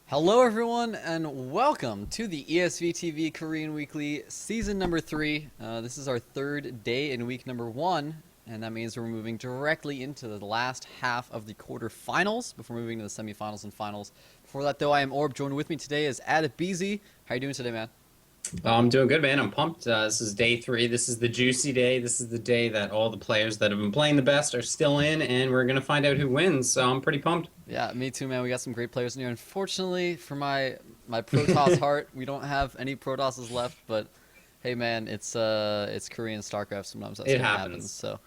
Hello everyone and welcome to the ESV TV Korean Weekly Season number 3. This is our third day in week number 1, and that means we're moving directly into the last half of the quarterfinals before moving to the semifinals and finals. Before that though, I am Orb. Joined with me today is Adebisi. How are you doing today, man? I'm doing good, man. I'm pumped. This is day 3. This is the juicy day. This is the day that all the players that have been playing the best are still in, and we're gonna find out who wins. So I'm pretty pumped. Yeah, me too, man. We got some great players in here. Unfortunately, for my Protoss heart, we don't have any Protosses left, but hey man, it's Korean StarCraft. Sometimes that's It what happens. happens.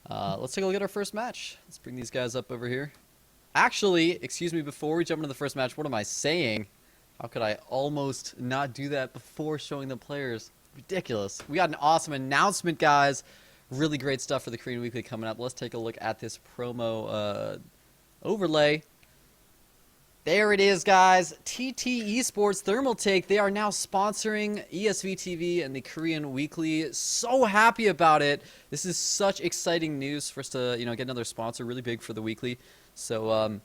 So let's take a look at our first match. Let's bring these guys up over here. Actually, excuse me, before we jump into the first match, what am I saying? How could I almost not do that before showing the players? Ridiculous. We got an awesome announcement, guys. Really great stuff for the Korean Weekly coming up. Let's take a look at this promo overlay. There it is, guys. TT Esports Thermal Take. They are now sponsoring ESV TV and the Korean Weekly. So happy about it. This is such exciting news for us to, get another sponsor. Really big for the weekly. So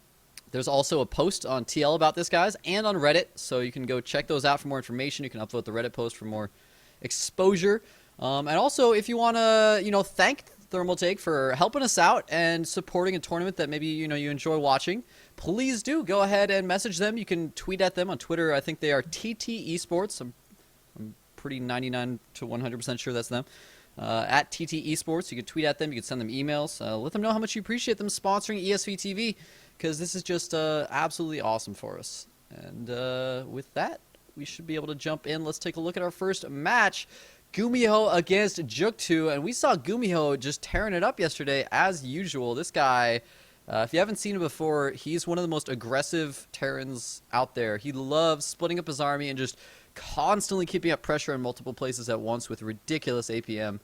there's also a post on TL about this, guys, and on Reddit. So you can go check those out for more information. You can upvote the Reddit post for more exposure. And also, if you want to, thank Thermal Take for helping us out and supporting a tournament that maybe, you enjoy watching, please do go ahead and message them. You can tweet at them on Twitter. I think they are TT Esports. I'm pretty 99 to 100% sure that's them. At TT Esports. You can tweet at them. You can send them emails. Let them know how much you appreciate them sponsoring ESV TV, because this is just absolutely awesome for us. And with that, we should be able to jump in. Let's take a look at our first match. GuMiHo against oGsJookTo, and we saw GuMiHo just tearing it up yesterday as usual. This guy, if you haven't seen him before, he's one of the most aggressive Terrans out there. He loves splitting up his army and just constantly keeping up pressure in multiple places at once with ridiculous APM.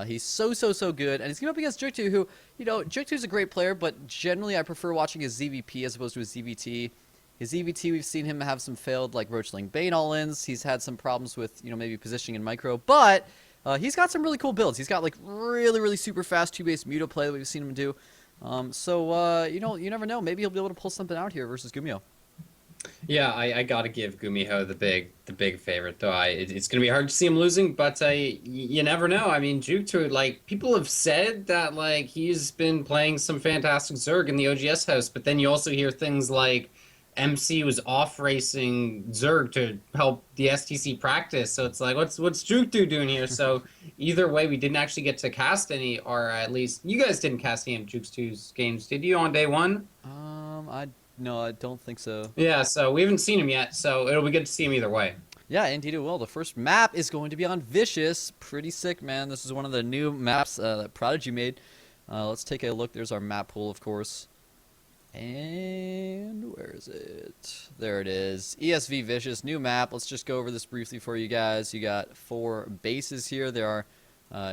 He's so good, and he's going up against oGsJookTo, who, oGsJookTo's a great player, but generally I prefer watching his ZVP as opposed to his ZVT. His EVT, we've seen him have some failed, like, Roachling Bane all-ins. He's had some problems with, maybe positioning in micro. But he's got some really cool builds. He's got, like, really super fast 2-base Muto play that we've seen him do. You never know. Maybe he'll be able to pull something out here versus GuMiHo. Yeah, I gotta give GuMiHo the big favorite, though. It's gonna be hard to see him losing, but you never know. I mean, oGsJookTo, like, people have said that, like, he's been playing some fantastic Zerg in the OGS house, but then you also hear things like MC was off racing Zerg to help the STC practice. So it's like, what's oGsJookTo doing here? So either way, we didn't actually get to cast any, or at least you guys didn't cast any of oGsJookTo's games, did you, on day 1? No, I don't think so. Yeah, so we haven't seen him yet, so it'll be good to see him either way. Yeah, indeed it will. The first map is going to be on Vicious. Pretty sick, man. This is one of the new maps that Prodigy made. Let's take a look. There's our map pool, of course. And where is it? There it is. ESV Vicious, new map. Let's just go over this briefly for you guys. You got 4 bases here. There are,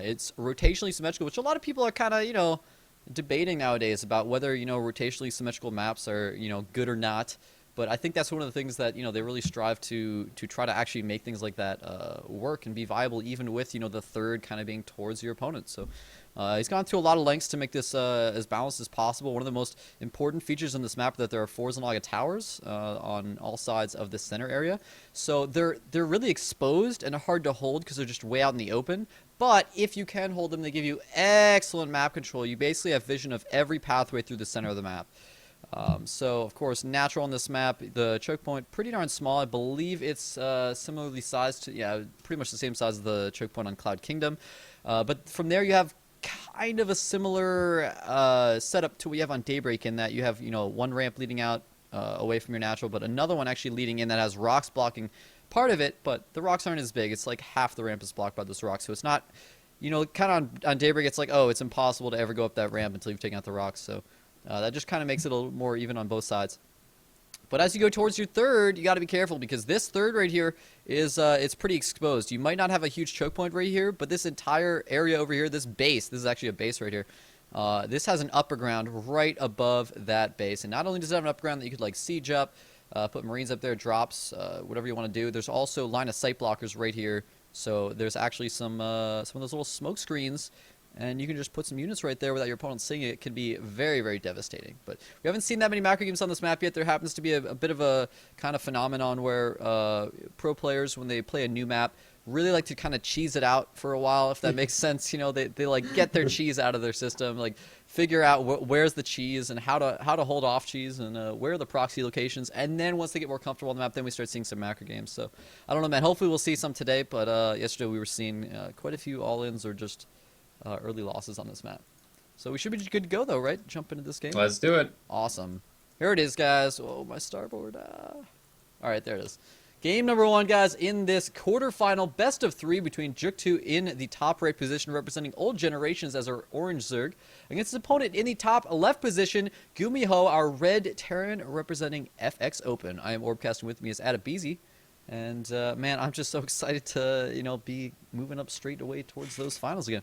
it's rotationally symmetrical, which a lot of people are kind of, debating nowadays about whether, rotationally symmetrical maps are, good or not. But I think that's one of the things that, they really strive to try to actually make things like that work and be viable, even with, the third kind of being towards your opponent. So he's gone through a lot of lengths to make this as balanced as possible. One of the most important features in this map is that there are 4 Xanaga towers on all sides of the center area. So they're really exposed and hard to hold because they're just way out in the open. But if you can hold them, they give you excellent map control. You basically have vision of every pathway through the center of the map. So, of course, natural on this map. The choke point, pretty darn small. I believe it's similarly sized to, yeah, pretty much the same size as the choke point on Cloud Kingdom. But from there, you have kind of a similar setup to what you have on Daybreak, in that you have, one ramp leading out away from your natural, but another one actually leading in that has rocks blocking part of it, but the rocks aren't as big. It's like half the ramp is blocked by this rock, so it's not, kind of on Daybreak, it's like, oh, it's impossible to ever go up that ramp until you've taken out the rocks, so that just kind of makes it a little more even on both sides. But as you go towards your third, you got to be careful, because this third right here is it's pretty exposed. You might not have a huge choke point right here, but this entire area over here, this base, this is actually a base right here. This has an upper ground right above that base, and not only does it have an upper ground that you could like siege up, put marines up there, drops, whatever you want to do. There's also line of sight blockers right here. So there's actually some of those little smoke screens and you can just put some units right there without your opponent seeing it. It can be very, very devastating. But we haven't seen that many macro games on this map yet. There happens to be a bit of a kind of phenomenon where pro players, when they play a new map, really like to kind of cheese it out for a while, if that makes sense. You know, they like get their cheese out of their system, like figure out where's the cheese and how to hold off cheese and where are the proxy locations. And then once they get more comfortable on the map, then we start seeing some macro games. So I don't know, man. Hopefully we'll see some today. But yesterday we were seeing quite a few all-ins or just early losses on this map. So we should be good to go, though, right? Jump into this game. Let's do it. Awesome. Here it is, guys. Oh, my starboard. All right, there it is. Game number 1, guys, in this quarterfinal best of 3 between oGsJookTo in the top right position representing Old Generations as our orange Zerg against his opponent in the top left position, oGsJookTo, our red Terran representing FXOpen. I am Orbcast, and with me is Adabeezy. And, man, I'm just so excited to, you know, be moving up straight away towards those finals again.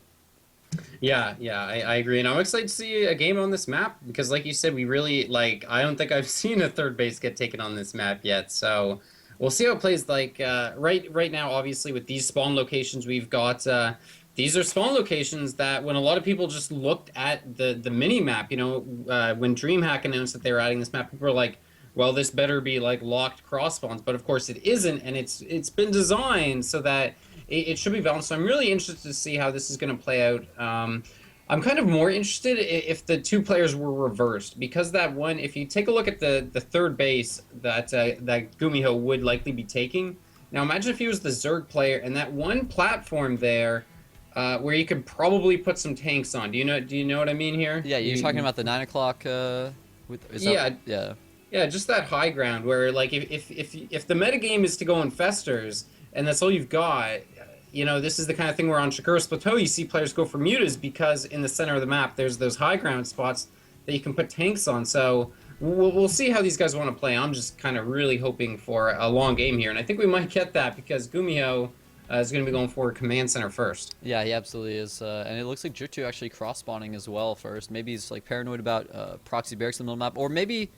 Yeah, I agree. And I'm excited to see a game on this map because, like you said, we really, like, I don't think I've seen a third base get taken on this map yet. So we'll see how it plays. Like, right now, obviously, with these spawn locations we've got, these are spawn locations that when a lot of people just looked at the mini-map, you know, when DreamHack announced that they were adding this map, people were like, well, this better be, like, locked cross spawns. But, of course, it isn't, and it's been designed so that it should be balanced. So I'm really interested to see how this is going to play out. I'm kind of more interested if the two players were reversed, because that one, if you take a look at the third base that oGsJookTo would likely be taking. Now imagine if he was the Zerg player and that one platform there where you could probably put some tanks on. Do you know what I mean here? Yeah, you're talking about the 9 o'clock. Yeah, just that high ground where, like, if the metagame is to go on festers and that's all you've got, you know, this is the kind of thing where on Shakura's Plateau you see players go for mutas because in the center of the map there's those high ground spots that you can put tanks on. So we'll see how these guys want to play. I'm just kind of really hoping for a long game here, and I think we might get that because oGsJookTo is going to be going for command center first. Yeah, he absolutely is. And it looks like oGsJookTo actually cross-spawning as well first. Maybe he's like paranoid about proxy barracks in the middle map, or maybe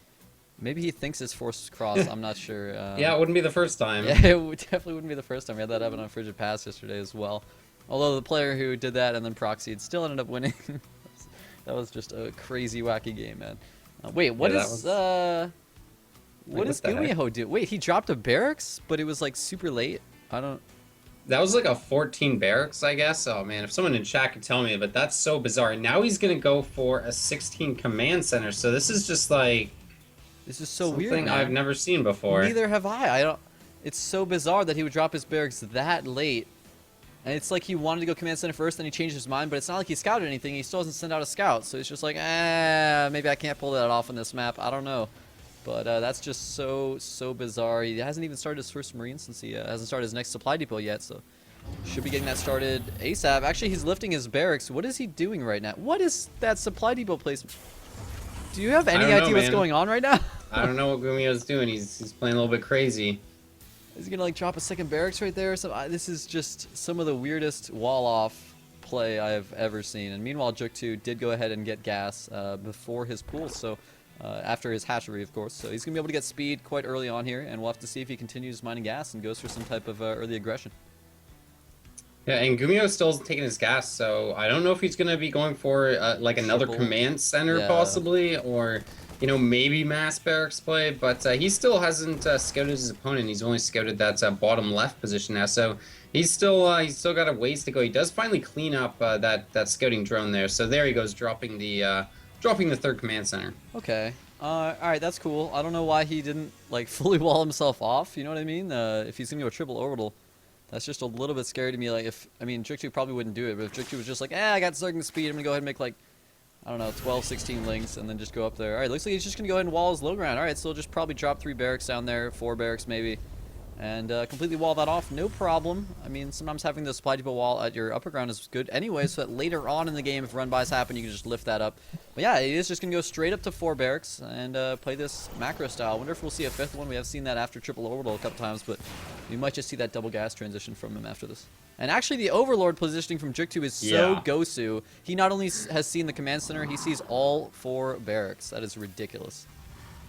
he thinks it's forced cross. I'm not sure. Yeah, it wouldn't be the first time. Yeah, it definitely wouldn't be the first time. We had that happen on Frigid Pass yesterday as well. Although the player who did that and then proxied still ended up winning. That was just a crazy, wacky game, man. Wait, what is oGsJookTo do? Wait, he dropped a barracks, but it was like super late. I don't. That was like a 14 barracks, I guess. Oh man, if someone in chat could tell me, but that's so bizarre. And now he's gonna go for a 16 command center. So this is just like. This is so weird. Something I've never seen before. Neither have I. I don't. It's so bizarre that he would drop his barracks that late, and it's like he wanted to go command center first, then he changed his mind. But it's not like he scouted anything. He still doesn't send out a scout, so it's just like, maybe I can't pull that off on this map. I don't know, but that's just so bizarre. He hasn't even started his first Marine since he hasn't started his next supply depot yet, so should be getting that started ASAP. Actually, he's lifting his barracks. What is he doing right now? What is that supply depot placement? Do you have any idea what's going on right now? I don't know what oGsJookTo's doing. He's playing a little bit crazy. Is he gonna like drop a second barracks right there? This is just some of the weirdest wall-off play I have ever seen. And meanwhile, oGsJookTo did go ahead and get gas before his pool, so after his hatchery, of course. So he's gonna be able to get speed quite early on here, and we'll have to see if he continues mining gas and goes for some type of early aggression. Yeah, and oGsJookTo still taking his gas, so I don't know if he's going to be going for like another command center possibly, or, you know, maybe mass barracks play, but he still hasn't scouted his opponent. He's only scouted that bottom left position now, so he's still got a ways to go. He does finally clean up that scouting drone there, so there he goes, dropping the third command center. Okay. All right, that's cool. I don't know why he didn't like fully wall himself off. You know what I mean? If he's gonna go triple orbital. That's just a little bit scary to me. Like, oGsJookTo probably wouldn't do it, but if oGsJookTo was just like, I got Zerg speed, I'm going to go ahead and make, like, I don't know, 12, 16 links, and then just go up there. All right, looks like he's just going to go ahead and wall his low ground. All right, so he'll just probably drop 3 barracks down there, 4 barracks maybe, and completely wall that off. No problem. I mean, sometimes having the supply depot wall at your upper ground is good anyway, so that later on in the game, if run-bys happen, you can just lift that up. But yeah, he is just going to go straight up to 4 barracks and play this macro style. I wonder if we'll see a 5th one. We have seen that after triple orbital a couple times, but we might just see that double gas transition from him after this. And actually, the Overlord positioning from oGsJookTo is so Gosu. He not only has seen the command center, he sees all 4 barracks. That is ridiculous.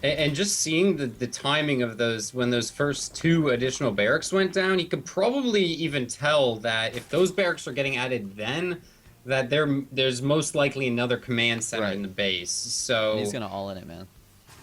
And just seeing the timing of those, when those first 2 additional barracks went down, you could probably even tell that if those barracks are getting added then, that there's most likely another command center Right. in the base. And he's So gonna all in it, man.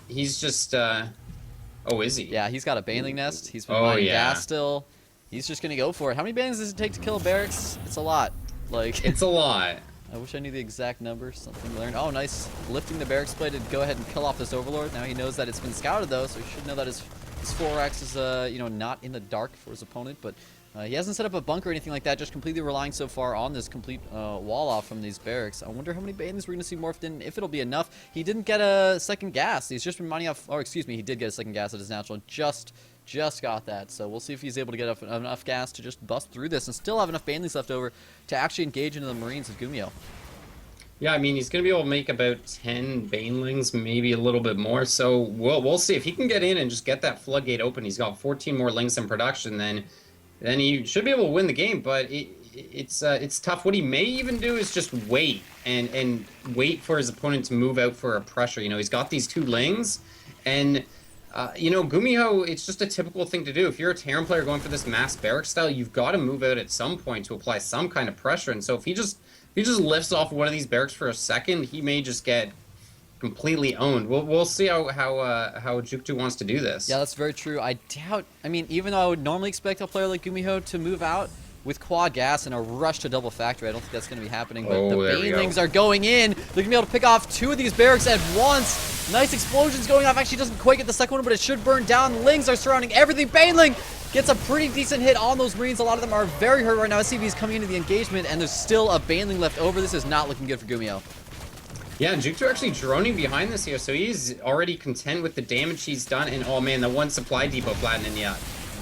he's just oh, is he? Yeah, he's got a baneling nest. He's been Oh mining gas yeah. still. He's just gonna go for it. How many banelings does it take to kill a barracks? It's a lot. Like, It's a lot. I wish I knew the exact number. Something to learn. Oh, nice. Lifting the barracks plate to go ahead and kill off this overlord. Now he knows that it's been scouted though, so he should know that his 4x is you know, not in the dark for his opponent. But he hasn't set up a bunker or anything like that. Just completely relying so far on this complete wall off from these barracks. I wonder how many banelings we're gonna see morphed in. If it'll be enough. He didn't get a second gas. He's just been mining off. Or excuse me, he did get a second gas at his natural. Just got that, so we'll see if he's able to get enough gas to just bust through this and still have enough banelings left over to actually engage into the Marines of GuMiHo. Yeah, I mean he's gonna be able to make about 10 banelings, maybe a little bit more. So we'll see if he can get in and just get that floodgate open. He's got 14 more lings in production. Then he should be able to win the game. But it's tough. What he may even do is just wait and wait for his opponent to move out for a pressure. You know, he's got these 2 lings, and you know, GuMiHo, it's just a typical thing to do. If you're a Terran player going for this mass barrack style, you've got to move out at some point to apply some kind of pressure. And so if he just lifts off one of these barracks for a second, he may just get completely owned. We'll see how oGsJookTo wants to do this. Yeah, that's very true. I doubt. I mean, even though I would normally expect a player like GuMiHo to move out with quad gas and a rush to double factory, I don't think that's going to be happening. But the banelings are going in. They're going to be able to pick off 2 of these barracks at once. Nice explosions going off. Actually doesn't quite get the second one, but it should burn down. Lings are surrounding everything. Baneling gets a pretty decent hit on those Marines. A lot of them are very hurt right now. SCV's coming into the engagement, and there's still a baneling left over. This is not looking good for GuMiHo. Yeah, oGsJookTo actually droning behind this here, so he's already content with the damage he's done. And oh man, the one supply depot flattening, yeah.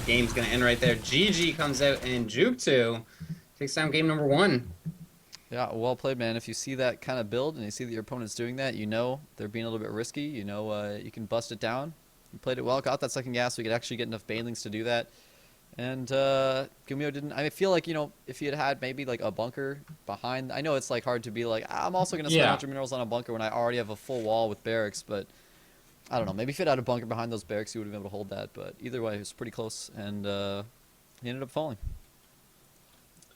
Game's gonna end right there. GG comes out, and oGsJookTo takes down game number 1. Yeah, well played, man. If you see that kind of build and you see that your opponent's doing that, you know they're being a little bit risky. You know you can bust it down. You played it well, got that second gas, so we could actually get enough banelings to do that. And GuMiHo didn't. I feel like, you know, if he had maybe like a bunker behind. I know it's like hard to be like, I'm also going to spend 100 minerals on a bunker when I already have a full wall with barracks, but I don't know. Maybe if he had a bunker behind those barracks, he would have been able to hold that. But either way, it was pretty close, and he ended up falling.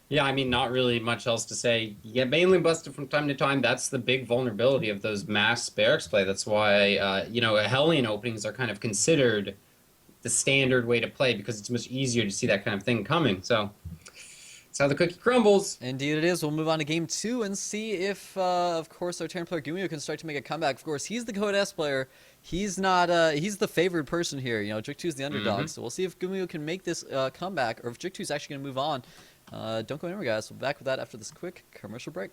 Yeah, I mean, not really much else to say. You get baneling busted from time to time. That's the big vulnerability of those mass barracks play. That's why, you know, Hellion openings are kind of considered the standard way to play, because it's much easier to see that kind of thing coming. So that's how the cookie crumbles. Indeed it is. We'll move on to game 2 and see if, of course, our Terran player GuMiHo can start to make a comeback. Of course, he's the Code S player. He's not. He's the favored person here. You know, oGsJookTo's the underdog. So we'll see if GuMiHo can make this comeback, or if oGsJookTo's actually going to move on. Don't go anywhere, guys. We'll be back with that after this quick commercial break.